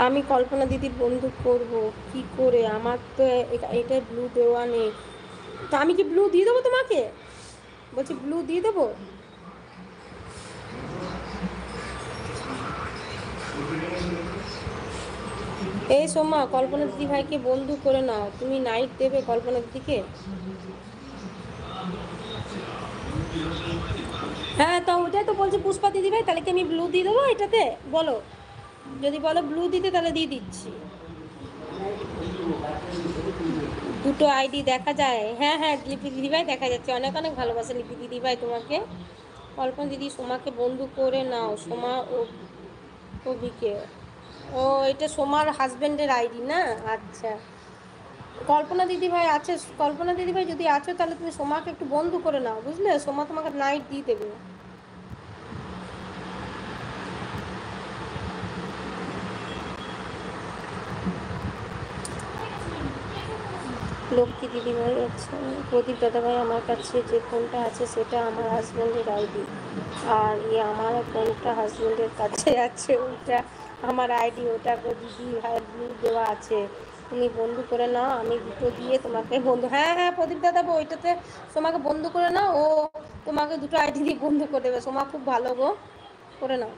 আমি কল্পনা দিদির বন্ধু করব কি করে? আমার তো এটা ব্লু দেওয়া নেই। তো আমি কি ব্লু দিয়ে দেবো তোমাকে? বলছি ব্লু দিয়ে দেবো। এই সোমা, কল্পনা দিদি ভাইকে বন্ধু করে নাও। তুমি নাইট দেবে কল্পনা দিদিকে? হ্যাঁ, তো ওটাই তো বলছি পুষ্পা দিদি ভাই, তাহলে কি আমি ব্লু দিয়ে দেবো এটাতে? বলো, যদি বলো ব্লু দিতে তাহলে দিয়ে দিচ্ছি। দুটো আইডি দেখা যায়? হ্যাঁ হ্যাঁ, লিপি দিদি ভাই দেখা যাচ্ছে। অনেক অনেক ভালোবাসে লিপি দিদি ভাই তোমাকে। কল্পনা দিদি সোমাকে বন্ধু করে নাও। সোমা ও অভিকে। ও, এটা সোমার হাজবেন্ডের আইডি না? আচ্ছা। কল্পনা দিদি ভাই আছে, কল্পনা দিদি ভাই যদি আছো তাহলে তুমি সোমাকে একটু বন্ধু করে নাও, বুঝলে? সোমা তোমাকে নাইট দিয়ে দেবে। লক্ষ্মী দিদি ভাই আছে। প্রদীপ দাদা ভাই, আমার কাছে যে ফোনটা আছে সেটা আমার হাজবেন্ডের আইডি, আর আমার ফোনটা হাজবেন্ডের কাছে আছে, ওটা আমার আইডি। ওটা দিদি ভাই ব্লু দেওয়া আছে। তুমি বন্ধু করে নাও, আমি দুটো দিয়ে তোমাকে বন্ধু। হ্যাঁ হ্যাঁ প্রদীপ দাদা, ওইটাতে তোমাকে বন্ধু করে নাও। ও তোমাকে দুটো আইডি দিয়ে বন্ধু করে দেবে। সোমা খুব ভালো গো, করে নাও।